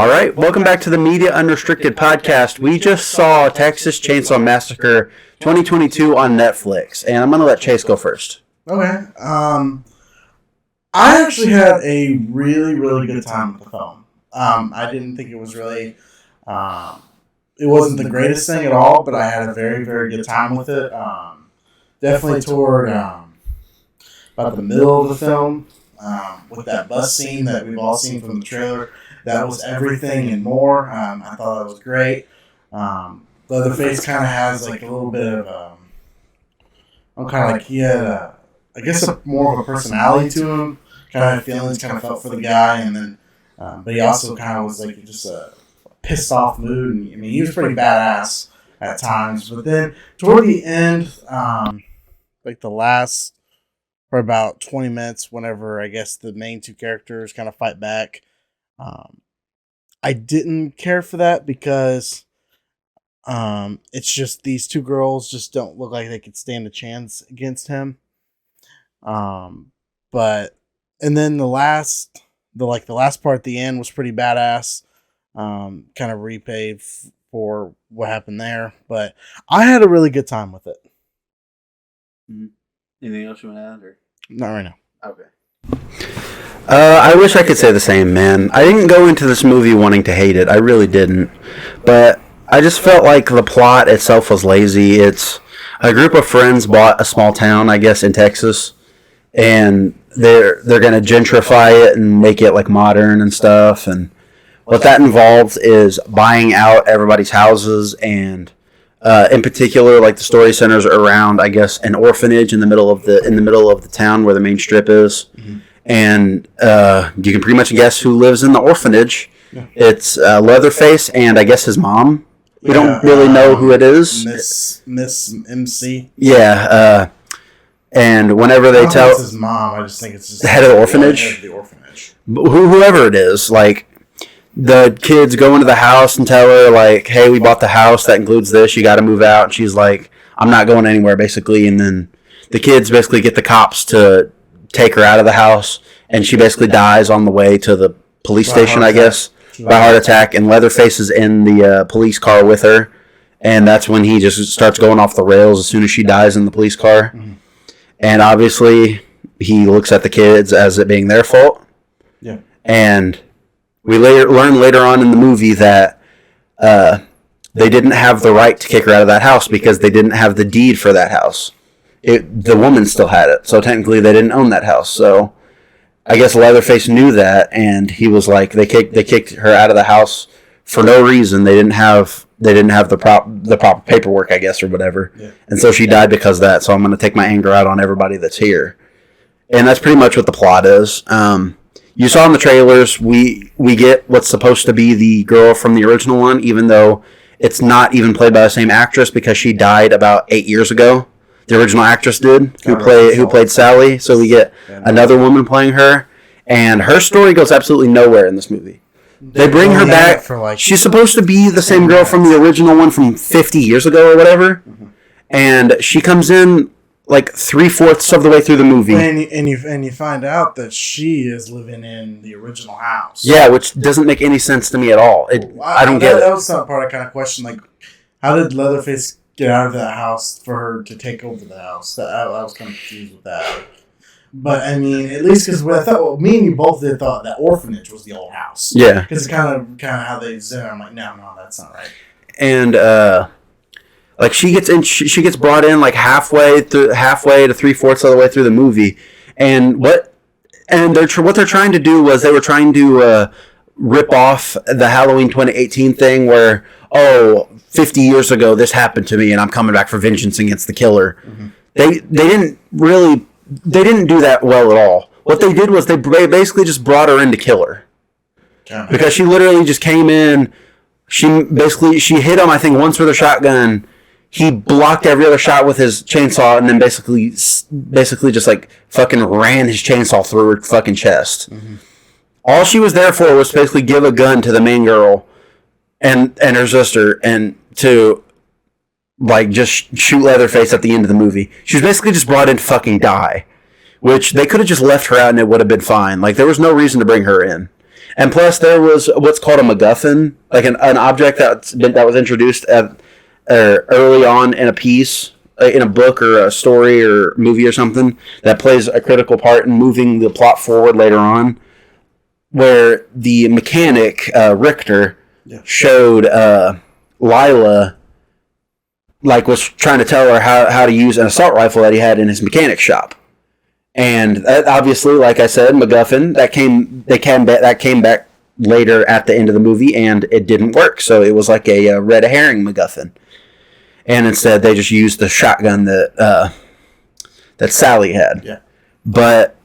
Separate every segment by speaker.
Speaker 1: All right, welcome back to the Media Unrestricted podcast. We just saw Texas Chainsaw Massacre 2022 on Netflix, and I'm going to let Chase go first.
Speaker 2: Okay. I actually had a really, really good time with the film. I didn't think it was really... it wasn't the greatest thing at all, but I had a very, very good time with it. Definitely toward about the middle of the film, with that bus scene that we've all seen from the trailer. That was everything and more. I thought that was great. Leatherface kind of has like a little bit of, I'm kind of like he had, I guess, more of a personality to him. Kind of had feelings, kind of felt for the guy, and then, but he also kind of was like just a pissed off mood. And, I mean, he was pretty badass at times. But then toward the end, like the last for about 20 minutes, whenever I guess the main two characters kind of fight back. I didn't care for that because it's just these two girls just don't look like they could stand a chance against him. But and then the last part at the end was pretty badass. Kind of repaid for what happened there, but I had a really good time with it.
Speaker 3: Anything else you want to add? Or?
Speaker 2: Not right now.
Speaker 3: Okay.
Speaker 1: I wish I could say the same, man. I didn't go into this movie wanting to hate it. I really didn't. But I just felt like the plot itself was lazy. It's a group of friends bought a small town, I guess, in Texas, and they're going to gentrify it and make it like modern and stuff. And what that involves is buying out everybody's houses, and in particular, like the story centers around, I guess, an orphanage in the middle of the town where the main strip is. Mm-hmm. And you can pretty much guess who lives in the orphanage. Yeah. It's Leatherface and I guess his mom. We don't really know who it is.
Speaker 2: Miss MC.
Speaker 1: Yeah. And whenever they tell
Speaker 2: it's his mom, I just think it's just
Speaker 1: the head of the orphanage.
Speaker 2: Head of the orphanage.
Speaker 1: Whoever it is, like the kids go into the house and tell her like, "Hey, we bought the house. That includes this. You got to move out." And she's like, "I'm not going anywhere," basically. And then the kids basically get the cops to take her out of the house, and she basically dies on the way to the police station, I guess, by heart attack. And Leatherface is in the police car with her, and that's when he just starts going off the rails as soon as she dies in the police car. Mm-hmm. And obviously, he looks at the kids as it being their fault.
Speaker 2: Yeah.
Speaker 1: And we learn later on in the movie that they didn't have the right to kick her out of that house because they didn't have the deed for that house. The woman still had it, so technically they didn't own that house. So I guess Leatherface knew that, and he was like, they kicked her out of the house for no reason. They didn't have the proper paperwork, I guess, or whatever. Yeah. And so she died because of that. So I'm going to take my anger out on everybody that's here, and that's pretty much what the plot is. You saw in the trailers, we get what's supposed to be the girl from the original one, even though it's not even played by the same actress because she died about 8 years ago. The original actress did, who played Sally. So we get another woman playing her, and her story goes absolutely nowhere in this movie. They bring her back. She's supposed to be the same girl from the original one from 50 years ago or whatever, and she comes in like 3/4 of the way through the movie.
Speaker 2: And you find out that she is living in the original house.
Speaker 1: Yeah, which doesn't make any sense to me at all. I don't get it.
Speaker 2: That was some part I kind of questioned, like, how did Leatherface get out of that house for her to take over the house? I was kind of confused with that. But, I mean, at least because I thought, me and you both thought that orphanage was the old house.
Speaker 1: Yeah.
Speaker 2: Because it's kind of how they said. I'm like, no, that's not right.
Speaker 1: And, like, she gets brought in, like, halfway to 3/4 of the way through the movie. And what they're trying to do was they were trying to rip off the Halloween 2018 thing where, 50 years ago this happened to me and I'm coming back for vengeance against the killer. Mm-hmm. They didn't do that well at all. What they did was they basically just brought her in to kill her. Because she literally just came in, she hit him, I think, once with a shotgun. He blocked every other shot with his chainsaw and then basically just like fucking ran his chainsaw through her fucking chest. Mm-hmm. All she was there for was basically give a gun to the main girl and her sister and to like just shoot Leatherface at the end of the movie. She was basically just brought in to fucking die, which they could have just left her out and it would have been fine. Like there was no reason to bring her in. And plus, there was what's called a MacGuffin, like an object that was introduced early on in a piece, in a book or a story or movie or something, that plays a critical part in moving the plot forward later on, where the mechanic, Richter, showed Lila, like, was trying to tell her how to use an assault rifle that he had in his mechanic shop. And obviously, like I said, MacGuffin, that came back later at the end of the movie, and it didn't work. So it was like a red herring MacGuffin. And instead, they just used the shotgun that Sally had.
Speaker 2: Yeah.
Speaker 1: But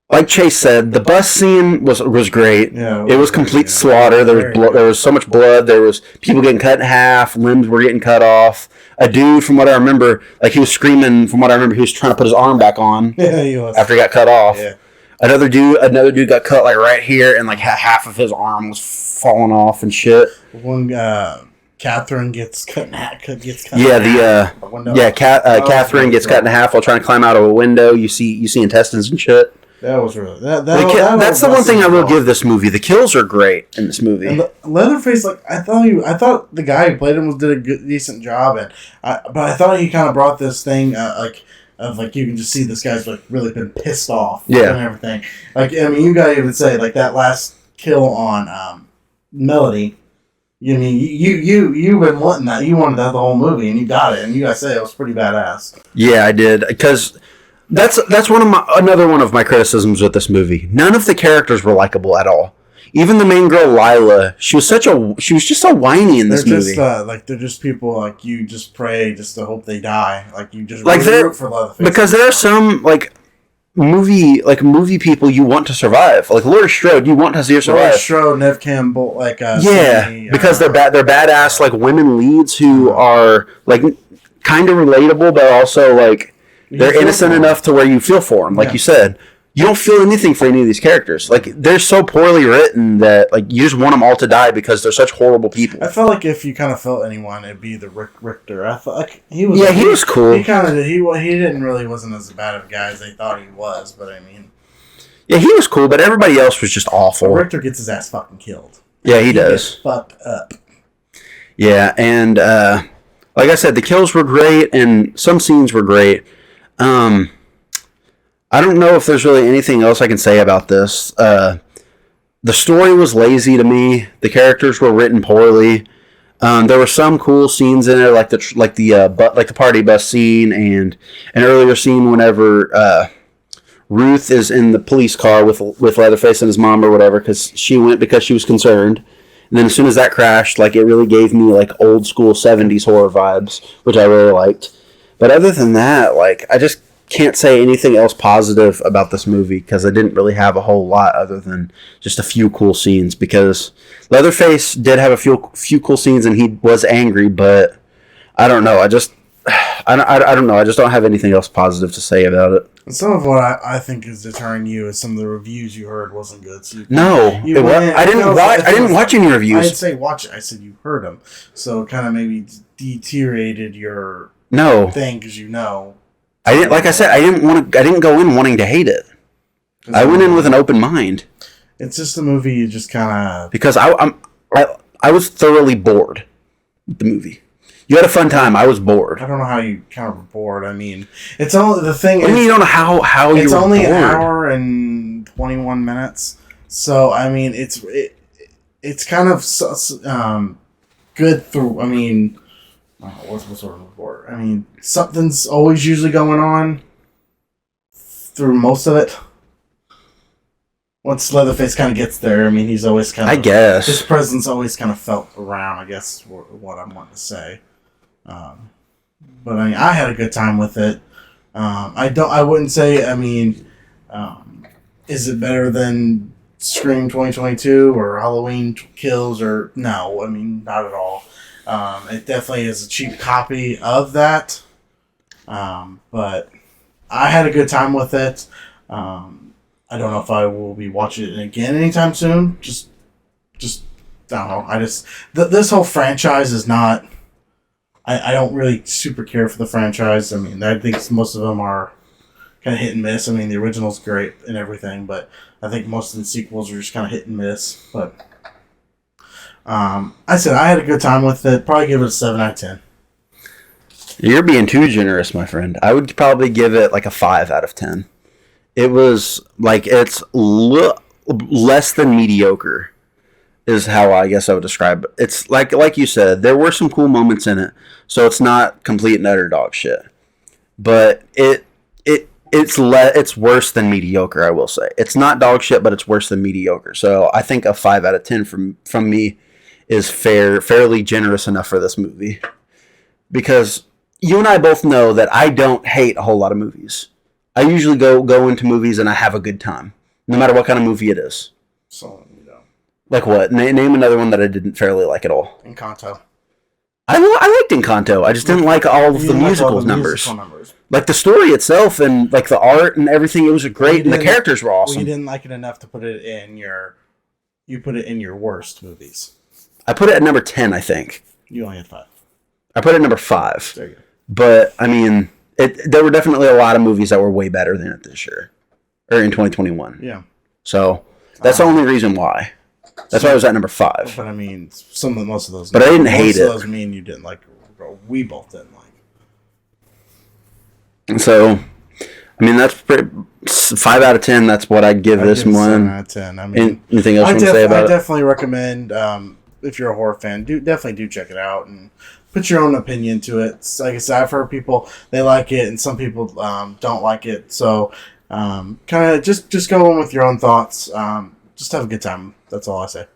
Speaker 1: like Chase said, the bus scene was great.
Speaker 2: Yeah,
Speaker 1: it was complete slaughter. There was so much blood. There was people getting cut in half. Limbs were getting cut off. A dude, from what I remember, like, he was screaming. From what I remember, he was trying to put his arm back on.
Speaker 2: Yeah, he was.
Speaker 1: After he got cut off.
Speaker 2: Yeah.
Speaker 1: Another dude got cut, like, right here, and like half of his arm was falling off and shit.
Speaker 2: One Catherine gets cut in half.
Speaker 1: Catherine gets cut in half while trying to climb out of a window. You see intestines and shit.
Speaker 2: That was really
Speaker 1: that's the one thing I will give this movie. The kills are great in this movie.
Speaker 2: And Leatherface, like, I thought the guy who played him did a decent job, but I thought he kind of brought this thing you can just see this guy's like really been pissed off, and everything. Like, I mean, you gotta even say, like, that last kill on Melody. You mean you've been wanting that? You wanted that the whole movie, and you got it. And you gotta say it was pretty badass.
Speaker 1: Yeah, I did, because that's another one of my criticisms with this movie. None of the characters were likable at all. Even the main girl, Lila, she was just so whiny in this movie.
Speaker 2: They're just people, like, you just pray just to hope they die. Like, you just
Speaker 1: like
Speaker 2: really root for Leatherface.
Speaker 1: Because there are some movie people you want to survive. Like Laurie Strode, you want to see her survive.
Speaker 2: Laurie Strode, Nev Campbell, like
Speaker 1: because they're badass, like, women leads who are, like, kind of relatable, but also, like, they're innocent enough to where you feel for them. Like you said, you don't feel anything for any of these characters. Like, they're so poorly written that, like, you just want them all to die because they're such horrible people.
Speaker 2: I felt like if you kind of felt anyone, it'd be the Richter. I thought, like, he was.
Speaker 1: Yeah, he was cool.
Speaker 2: He kind of did. He wasn't as bad of a guy as they thought he was. But I mean,
Speaker 1: yeah, he was cool, but everybody else was just awful.
Speaker 2: Richter gets his ass fucking killed.
Speaker 1: Yeah, he does.
Speaker 2: Gets fucked up.
Speaker 1: Yeah, and like I said, the kills were great, and some scenes were great. I don't know if there's really anything else I can say about this. The story was lazy to me. The characters were written poorly. There were some cool scenes in it, like the party bus scene, and an earlier scene whenever Ruth is in the police car with Leatherface and his mom or whatever, because she went because she was concerned. And then as soon as that crashed, like, it really gave me, like, old school 70s horror vibes, which I really liked. But other than that, like, I just can't say anything else positive about this movie, because I didn't really have a whole lot other than just a few cool scenes, because Leatherface did have a few cool scenes and he was angry, but I don't know. I don't know. I just don't have anything else positive to say about it.
Speaker 2: Some of what I think is deterring you is some of the reviews you heard wasn't good. So
Speaker 1: I didn't watch any reviews.
Speaker 2: I didn't say watch it. I said you heard them. So it kind of maybe deteriorated your thing, because I didn't. Like I said, I didn't go in wanting to hate it. I went in with an open mind. It's just a movie you just kind of,
Speaker 1: because I was thoroughly bored with the movie. You had a fun time. I was bored.
Speaker 2: I don't know how you kind of were bored. I mean, it's only the thing.
Speaker 1: What do you mean you don't know how you were bored?
Speaker 2: It's only an hour and 21 minutes. So I mean, it's kind of good through. I mean, what's sort of bored? I mean, something's always usually going on through most of it. Once Leatherface kind of gets there, I mean, he's always kind of.
Speaker 1: I guess
Speaker 2: his presence always kind of felt around. I guess what I'm wanting to say. But I mean, I had a good time with it. I wouldn't say. I mean, is it better than Scream 2022 or Halloween Kills or no? I mean, not at all. It definitely is a cheap copy of that. But I had a good time with it. I don't know if I will be watching it again anytime soon. Just I don't know. This whole franchise is not. I don't really super care for the franchise. I mean, I think most of them are kind of hit and miss. I mean, the original's great and everything, but I think most of the sequels are just kind of hit and miss. But I said I had a good time with it. Probably give it a 7 out of 10.
Speaker 1: You're being too generous, my friend. I would probably give it like a 5 out of 10. It was like it's less than mediocre is how I guess I would describe it. It's like you said, there were some cool moments in it, so it's not complete and utter dog shit. But it's worse than mediocre, I will say. It's not dog shit, but it's worse than mediocre. So I think a 5 out of 10 from me is fairly generous enough for this movie. Because you and I both know that I don't hate a whole lot of movies. I usually go into movies and I have a good time, no matter what kind of movie it is.
Speaker 2: So, you know.
Speaker 1: Like what? Name another one that I didn't fairly like at all.
Speaker 2: Encanto.
Speaker 1: I liked Encanto. I just didn't like all of the musical numbers. Like the story itself and like the art and everything, it was great, and the characters were awesome.
Speaker 2: Well, you didn't like it enough to put it in your worst movies.
Speaker 1: I put it at number 10, I think.
Speaker 2: You only had 5.
Speaker 1: I put it at number 5.
Speaker 2: There you go.
Speaker 1: But I mean, there were definitely a lot of movies that were way better than it this year, or in 2021.
Speaker 2: Yeah.
Speaker 1: So that's the only reason why. That's why I was at number 5.
Speaker 2: But I mean, most of those.
Speaker 1: But I didn't hate it.
Speaker 2: Most of those mean you didn't like. We both didn't like.
Speaker 1: And so, I mean, that's 5 out of 10. That's what I'd give this one.
Speaker 2: 7 out of 10. I mean,
Speaker 1: anything else you want to say about it?
Speaker 2: I definitely recommend. If you're a horror fan, definitely check it out and put your own opinion to it. Like I said, I've heard people they like it and some people don't like it. So, kind of just go in with your own thoughts. Just have a good time. That's all I say.